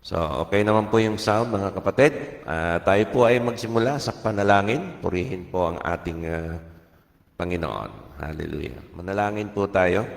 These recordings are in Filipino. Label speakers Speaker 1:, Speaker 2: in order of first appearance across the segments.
Speaker 1: So, okay naman po yung sound, mga kapatid. Tayo po ay magsimula sa panalangin. Purihin po ang ating Panginoon. Hallelujah. Manalangin po tayo.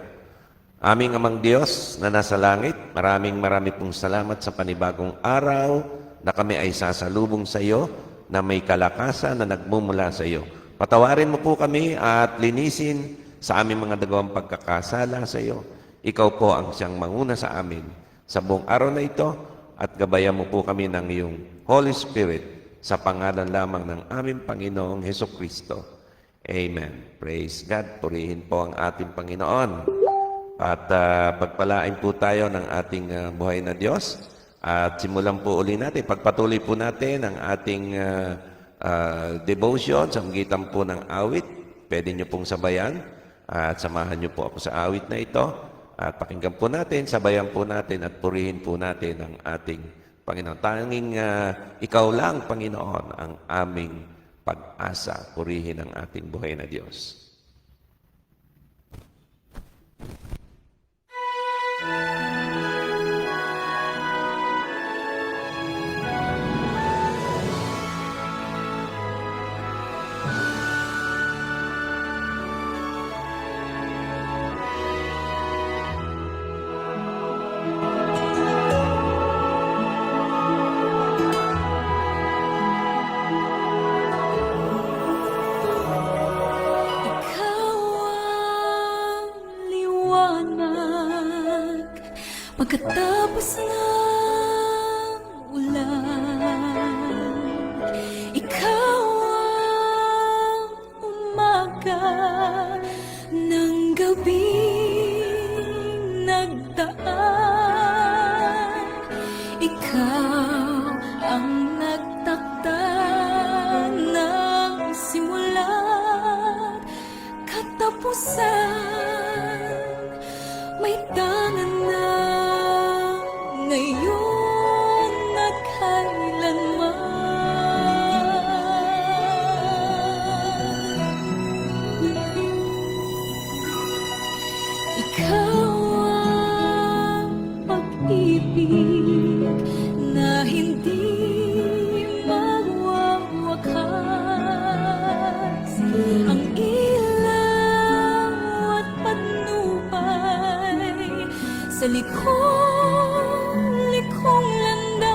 Speaker 1: Aming Amang Diyos na nasa langit, maraming pong salamat sa panibagong araw na kami ay sasalubong sa iyo na may kalakasan na nagmumula sa iyo. Patawarin mo po kami at linisin sa aming mga dagawang pagkakasala sa iyo. Ikaw po ang siyang manguna sa amin sa buong araw na ito at gabayan mo po kami ng iyong Holy Spirit sa pangalan lamang ng aming Panginoong Hesukristo. Amen. Praise God. Purihin po ang ating Panginoon. At pagpalain po tayo ng ating buhay na Diyos. At simulan po uli natin. Pagpatuloy po natin ang ating devotion sa magitan po ng awit. Pwede nyo pong sabayan. At samahan nyo po ako sa awit na ito. At pakinggan po natin, sabayan po natin at purihin po natin ang ating Panginoon. Tanging ikaw lang, Panginoon, ang aming pag-asa. Purihin ang ating buhay na Diyos.
Speaker 2: Pagkatapos ng ulan, ikaw ang umaga ng gabing nagdaan. Ikaw ang nagtakda ng simula't katapusan. May tangan na ngayon at kailanman. Ikaw ang pag-ibig na hindi magwawakas. Ang ilaw at patnubay sa likong landas.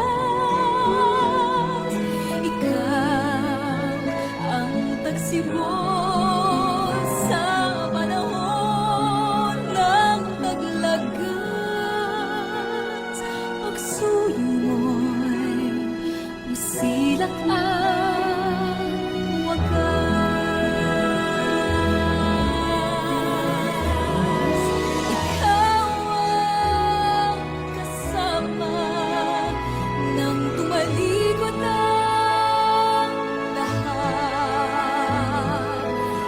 Speaker 2: Ikaw ang tagsibol sa panahon ng taglagas. Pagsuyo mo'y masilak ang wagas. Ikaw ang kasama nang tumalikod ang lahat.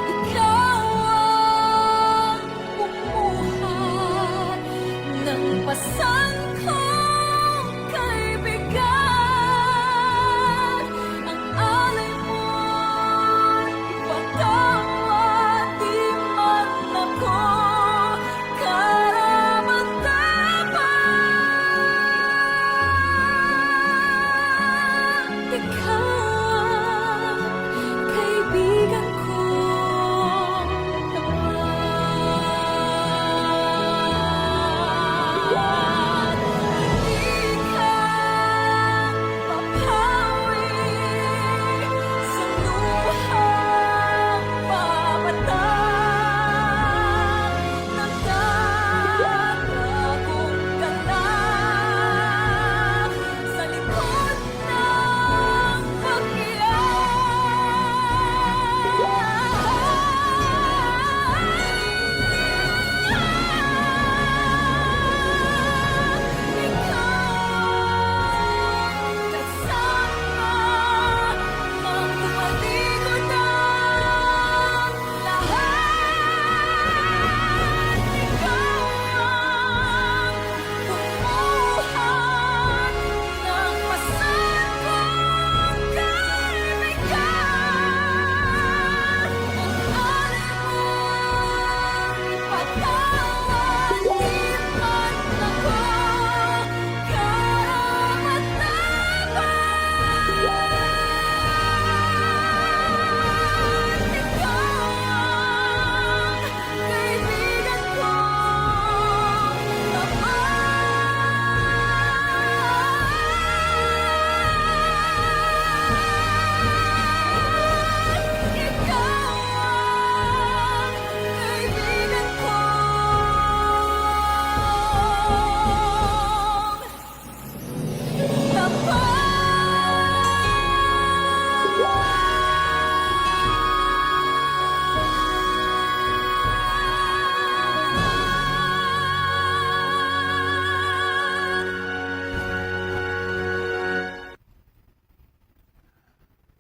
Speaker 2: Ikaw ang bumuhat ng pasang kong kaibigan.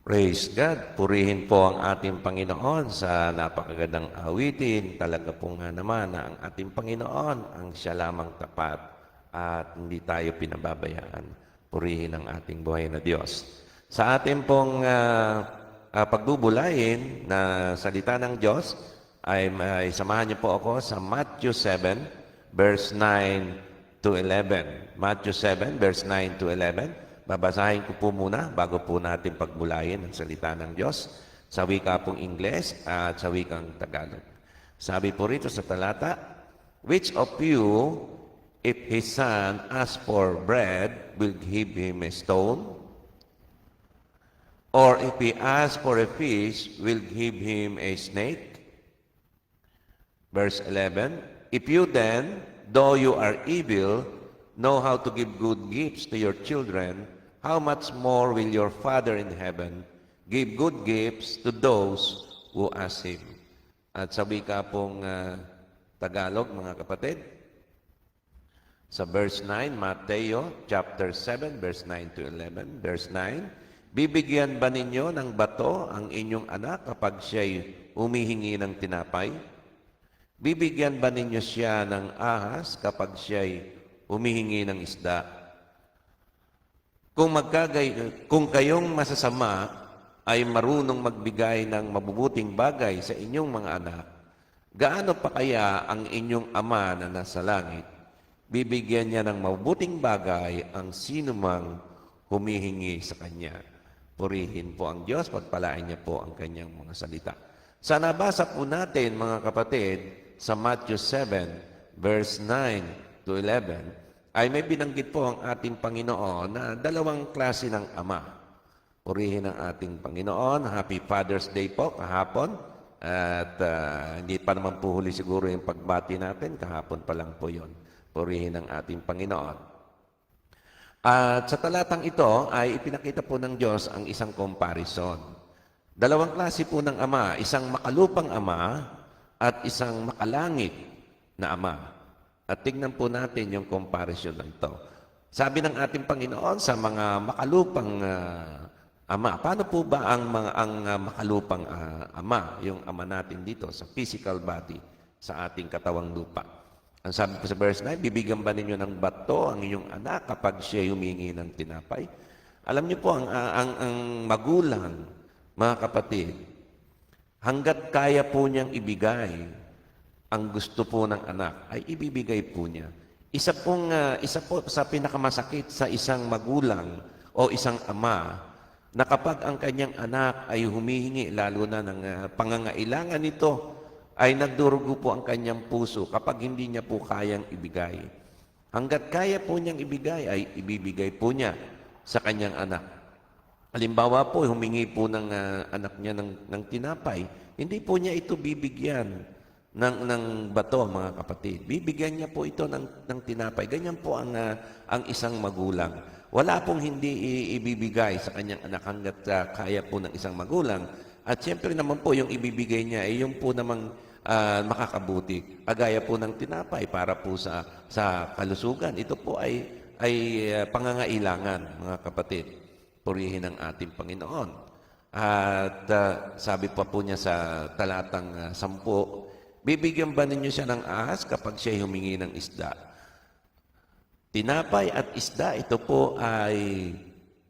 Speaker 1: Praise God. Purihin po ang ating Panginoon sa napakagandang awitin. Talaga po nga naman na ang ating Panginoon ang siya lamang tapat at hindi tayo pinababayaan. Purihin ang ating buhay na Diyos. Sa ating pong pagbubulayin na salita ng Diyos, ay samahan niyo po ako sa Matthew 7, verse 9 to 11. Matthew 7, verse 9 to 11. Babasahin ko po muna bago po natin pagbulayin ang salita ng Diyos sa wika pong Ingles at sa wikang Tagalog. Sabi po rito sa talata, "Which of you, if his son asks for bread, will give him a stone? Or if he asks for a fish, will give him a snake?" Verse 11, "If you then, though you are evil, know how to give good gifts to your children, how much more will your Father in heaven give good gifts to those who ask Him?" At sa wika pong Tagalog, mga kapatid, sa verse 9, Mateo chapter 7, verse 9 to 11. Verse 9, "Bibigyan ba ninyo ng bato ang inyong anak kapag siya'y humihingi ng tinapay? Bibigyan ba ninyo siya ng ahas kapag siya'y humihingi ng isda? Kung kayong masasama ay marunong magbigay ng mabubuting bagay sa inyong mga anak, gaano pa kaya ang inyong Ama na nasa langit? Bibigyan niya ng mabubuting bagay ang sinumang humihingi sa Kanya." Purihin po ang Diyos, pagpalain niya po ang Kanyang mga salita. Sa nabasa po natin, mga kapatid, sa Matthew 7, verse 9 to 11, ay may binanggit po ang ating Panginoon na dalawang klase ng ama. Purihin ang ating Panginoon. Happy Father's Day po kahapon. At hindi pa naman po huli siguro yung pagbati natin. Kahapon pa lang po yun. Purihin ang ating Panginoon. At sa talatang ito ay ipinakita po ng Diyos ang isang comparison. Dalawang klase po ng ama. Isang makalupang ama at isang makalangit na ama. At tignan po natin yung comparison ng ito. Sabi ng ating Panginoon sa mga makalupang ama. Paano po ba ang makalupang ama, yung ama natin dito sa physical body, sa ating katawang lupa? Ang sabi po sa verse 9, "Bibigyan ba ninyo ng bato ang inyong anak kapag siya humingi ng tinapay?" Alam niyo po, ang magulang, mga kapatid, hanggat kaya po niyang ibigay ang gusto po ng anak, ay ibibigay po niya. Isa po sa pinakamasakit sa isang magulang o isang ama, na kapag ang kanyang anak ay humihingi, lalo na ng pangangailangan nito, ay nagdurugo po ang kanyang puso kapag hindi niya po kayang ibigay. Hanggat kaya po niyang ibigay, ay ibibigay po niya sa kanyang anak. Halimbawa po, humingi po ng anak niya ng tinapay, hindi po niya ito bibigyan ng bato, mga kapatid. Bibigyan niya po ito ng tinapay. Ganyan po ang isang magulang. Wala pong hindi ibibigay sa kanyang anak hanggat kaya po ng isang magulang. At siyempre naman po yung ibibigay niya ay yung po namang makakabuti. Kagaya po ng tinapay para po sa kalusugan. Ito po ay pangangailangan, mga kapatid. Purihin ang ating Panginoon. At sabi pa po niya sa talatang 10, "Bibigyan ba ninyo siya ng ahas kapag siya humingi ng isda?" Tinapay at isda, ito po ay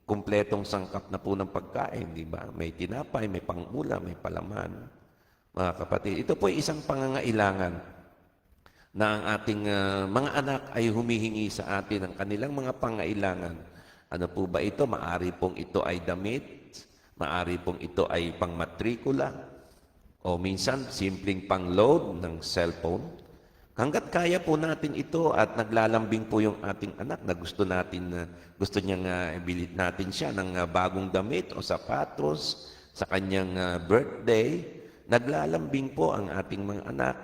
Speaker 1: kumpletong sangkap na po ng pagkain, di ba? May tinapay, may pangulam, may palaman. Mga kapatid, ito po ay isang pangangailangan na ang ating mga anak ay humihingi sa atin ng kanilang mga pangailangan. Ano po ba ito? Maari pong ito ay damit, maari pong ito ay pangmatrikula, o minsan, simpleng pang-load ng cellphone. Hanggat kaya po natin ito at naglalambing po yung ating anak na gusto niyang ibilit natin siya ng bagong damit o sapatos sa kanyang birthday, naglalambing po ang ating mga anak.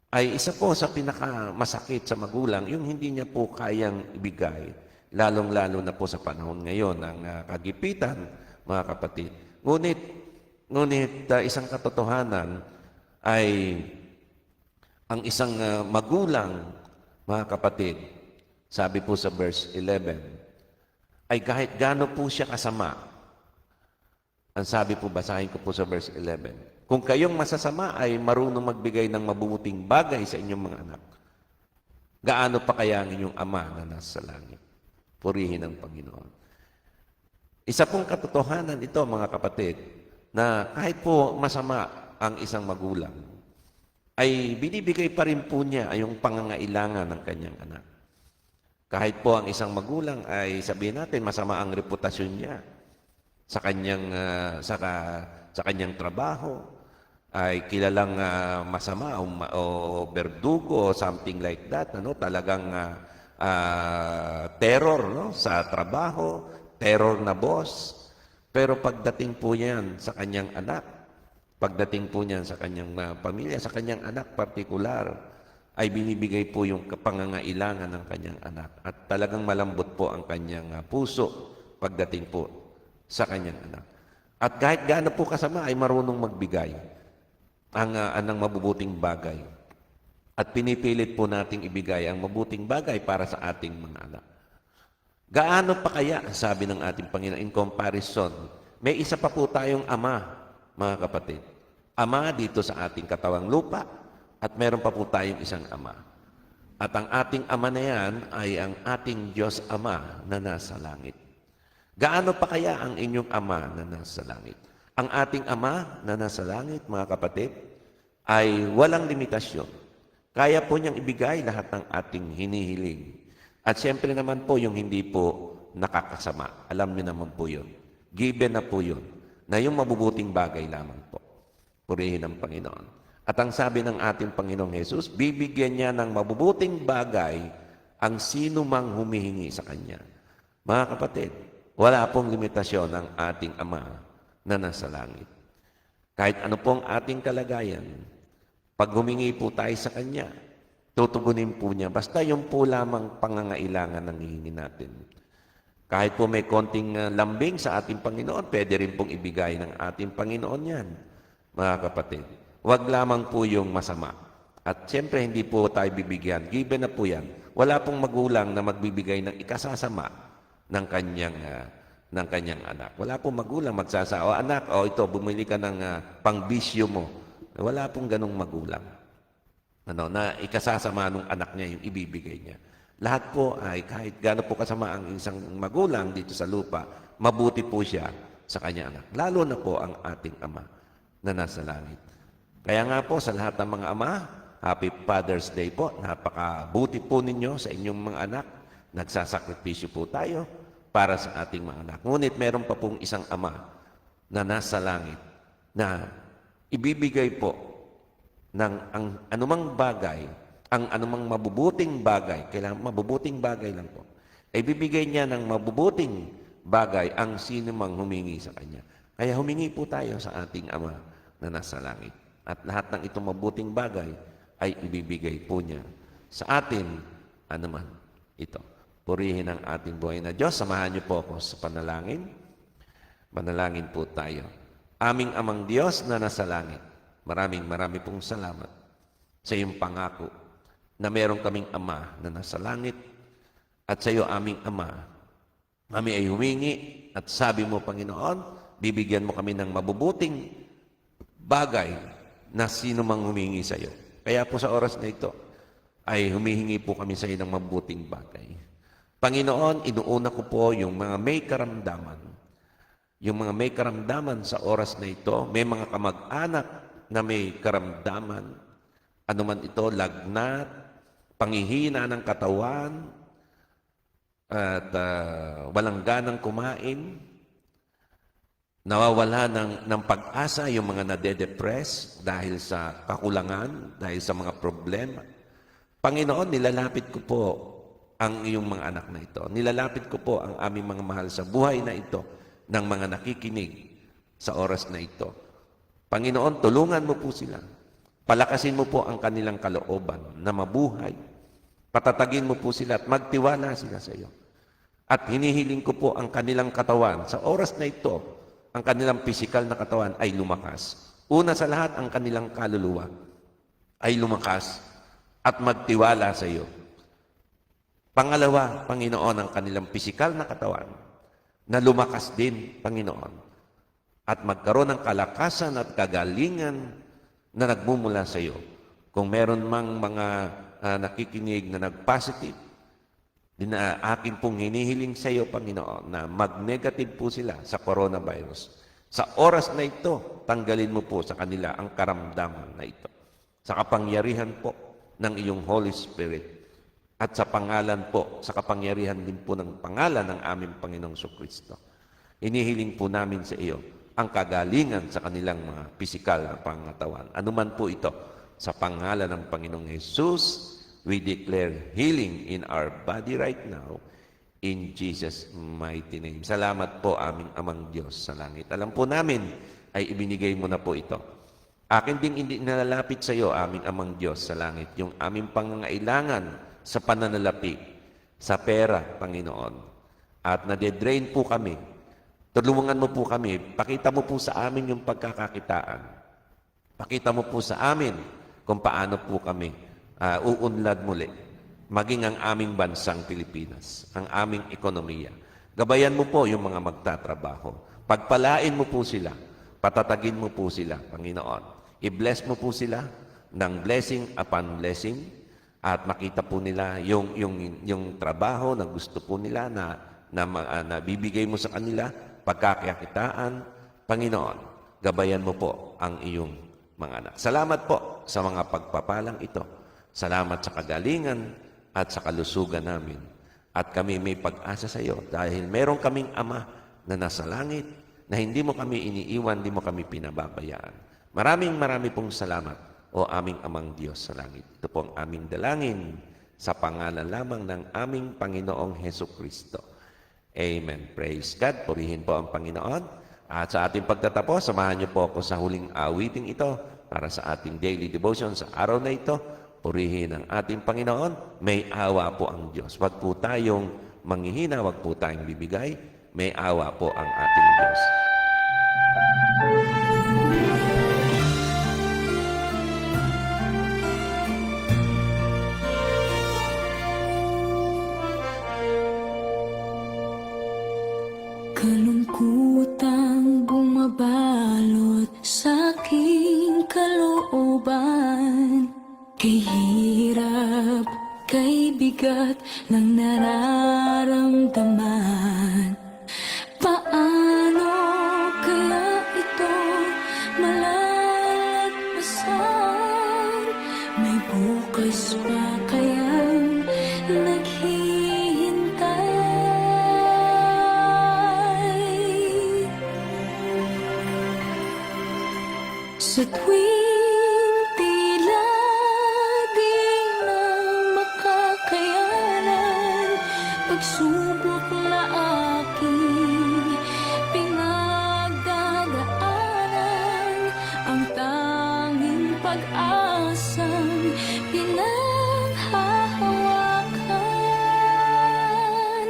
Speaker 1: Ay isa po sa pinakamasakit sa magulang, yung hindi niya po kayang ibigay, lalong-lalo na po sa panahon ngayon ng kagipitan, mga kapatid. Ngunit isang katotohanan ay ang isang magulang, mga kapatid, sabi po sa verse 11, ay kahit gaano po siya kasama, Ang sabi po, basahin ko po sa verse 11. Kung kayong masasama ay marunong magbigay ng mabubuting bagay sa inyong mga anak, gaano pa kaya ang inyong Ama na nasa langit? Purihin ang Panginoon. Isa pong katotohanan ito, mga kapatid, na kahit po masama ang isang magulang, ay binibigay pa rin po niya yung pangangailangan ng kanyang anak. Kahit po ang isang magulang ay sabihin natin masama ang reputasyon niya sa kanyang sa kanyang trabaho, ay kilalang masama o berdugo o something like that, talagang terror, sa trabaho, terror na boss. Pero pagdating po niyan sa kanyang anak, pagdating po niyan sa kanyang pamilya, sa kanyang anak partikular, ay binibigay po yung pangangailangan ng kanyang anak. At talagang malambot po ang kanyang puso pagdating po sa kanyang anak. At kahit gaano po kasama, ay marunong magbigay ng mabubuting bagay. At pinipilit po nating ibigay ang mabuting bagay para sa ating mga anak. Gaano pa kaya, sabi ng ating Panginoon, in comparison, may isa pa po tayong Ama, mga kapatid. Ama dito sa ating katawang lupa, at meron pa po tayong isang Ama. At ang ating Ama na yan ay ang ating Diyos Ama na nasa langit. Gaano pa kaya ang inyong Ama na nasa langit? Ang ating Ama na nasa langit, mga kapatid, ay walang limitasyon. Kaya po niyang ibigay lahat ng ating hinihiling. At siyempre naman po yung hindi po nakakasama. Alam niyo naman po yun. Given na po yun. Na yung mabubuting bagay lamang po. Purihin ang Panginoon. At ang sabi ng ating Panginoong Jesus, bibigyan niya ng mabubuting bagay ang sino mang humihingi sa Kanya. Mga kapatid, wala pong limitasyon ang ating Ama na nasa langit. Kahit ano pong ating kalagayan, pag humingi po tayo sa Kanya, tutugunin po niya. Basta yung po lamang pangangailangan ng hihingi natin. Kahit po may konting lambing sa ating Panginoon, pwede rin pong ibigay ng ating Panginoon yan, mga kapatid. Huwag lamang po yung masama. At siyempre, hindi po tayo bibigyan. Given na po yan. Wala pong magulang na magbibigay ng ikasasama ng kanyang anak. Wala pong magulang magsasawa, anak, ito, bumili ka ng pangbisyo mo. Wala pong ganong magulang. Na ikasasama ng anak niya yung ibibigay niya. Lahat po ay kahit gaano po kasama ang isang magulang dito sa lupa, mabuti po siya sa kanya anak. Lalo na po ang ating Ama na nasa langit. Kaya nga po sa lahat ng mga ama, Happy Father's Day po. Napakabuti po ninyo sa inyong mga anak. Nagsasakripisyo po tayo para sa ating mga anak. Ngunit meron pa pong isang Ama na nasa langit na ibibigay po ng ang anumang bagay, ang anumang mabubuting bagay, kailangan mabubuting bagay lang po, ay bibigay niya ng mabubuting bagay ang sino mang humingi sa Kanya. Kaya humingi po tayo sa ating Ama na nasa langit. At lahat ng itong mabuting bagay ay ibibigay po niya sa atin, anuman ito. Purihin ang ating buhay na Diyos. Samahan niyo po ako sa panalangin. Manalangin po tayo. Aming Amang Diyos na nasa langit, maraming pong salamat sa iyong pangako na meron kaming Ama na nasa langit at sa iyo aming Ama. Kami ay humingi at sabi mo, Panginoon, bibigyan mo kami ng mabubuting bagay na sino mang humingi sa iyo. Kaya po sa oras na ito, ay humihingi po kami sa iyo ng mabuting bagay. Panginoon, inuuna ko po yung mga may karamdaman. Yung mga may karamdaman sa oras na ito, may mga kamag-anak na may karamdaman. Ano man ito, lagnat, panghihina ng katawan, at walang ganang kumain, nawawala ng pag-asa yung mga nade-depress dahil sa kakulangan, dahil sa mga problema. Panginoon, nilalapit ko po ang iyong mga anak na ito. Nilalapit ko po ang aming mga mahal sa buhay na ito ng mga nakikinig sa oras na ito. Panginoon, tulungan mo po sila. Palakasin mo po ang kanilang kalooban na mabuhay. Patatagin mo po sila at magtiwala sila sa iyo. At hinihiling ko po ang kanilang katawan sa oras na ito, ang kanilang pisikal na katawan ay lumakas. Una sa lahat, ang kanilang kaluluwa ay lumakas at magtiwala sa iyo. Pangalawa, Panginoon, ang kanilang pisikal na katawan na lumakas din, Panginoon. at magkaroon ng kalakasan at kagalingan na nagmumula sa iyo. Kung meron mang mga nakikinig na nag-positive, akin pong hinihiling sa iyo, Panginoon, na mag-negative po sila sa coronavirus. Sa oras na ito, tanggalin mo po sa kanila ang karamdaman na ito. Sa kapangyarihan po ng iyong Holy Spirit at sa pangalan po, sa kapangyarihan din po ng pangalan ng aming Panginoong Kristo. Inihiling po namin sa iyo ang kagalingan sa kanilang mga pisikal na pangatawan. Ano man po ito, sa pangalan ng Panginoong Jesus, we declare healing in our body right now, in Jesus' mighty name. Salamat po aming Amang Diyos sa langit. Alam po namin ay ibinigay mo na po ito. Akin ding hindi nalalapit sa iyo, aming Amang Diyos sa langit, yung aming pangangailangan sa pananalapi, sa pera, Panginoon. At nade-drain po kami. Tulungan mo po kami. Pakita mo po sa amin yung pagkakakitaan. Pakita mo po sa amin kung paano po kami uunlad muli. Maging ang aming bansang Pilipinas, ang aming ekonomiya. Gabayan mo po yung mga magtatrabaho. Pagpalain mo po sila. Patatagin mo po sila, Panginoon. I-bless mo po sila ng blessing upon blessing at makita po nila yung trabaho na gusto po nila na bibigay mo sa kanila, pagkakakitaan. Panginoon, gabayan mo po ang iyong mga anak. Salamat po sa mga pagpapalang ito. Salamat sa kagalingan at sa kalusugan namin. At kami may pag-asa sa iyo dahil meron kaming Ama na nasa langit na hindi mo kami iniiwan, hindi mo kami pinababayaan. Maraming pong salamat, o aming Amang Diyos sa langit. Ito po ang aming dalangin sa pangalan lamang ng aming Panginoong Hesukristo. Amen. Praise God. Purihin po ang Panginoon. At sa ating pagtatapos, samahan niyo po ako sa huling awiting ito para sa ating daily devotion sa araw na ito. Purihin ang ating Panginoon. May awa po ang Diyos. Huwag po tayong manghihina, huwag po tayong bibigay. May awa po ang ating Diyos.
Speaker 2: Kalungkutang bumabalot sa aking kalooban. Kay hirap, kay bigat ng nararamdaman. Paano kaya ito malalagpasan? May bukas pa kayang naghihintay? Sa tuwing tila di na makakayanan, pagsubok na aking pinagdadaanan, ang tanging pag-asang pinanghahawakan.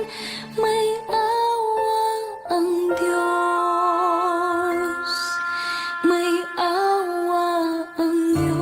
Speaker 2: May awa ang Diyos, may awa ang Diyos.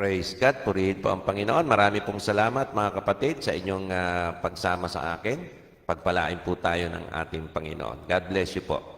Speaker 1: Praise God, purihin po ang Panginoon. Marami pong salamat mga kapatid sa inyong pagsama sa akin. Pagpalain po tayo ng ating Panginoon. God bless you po.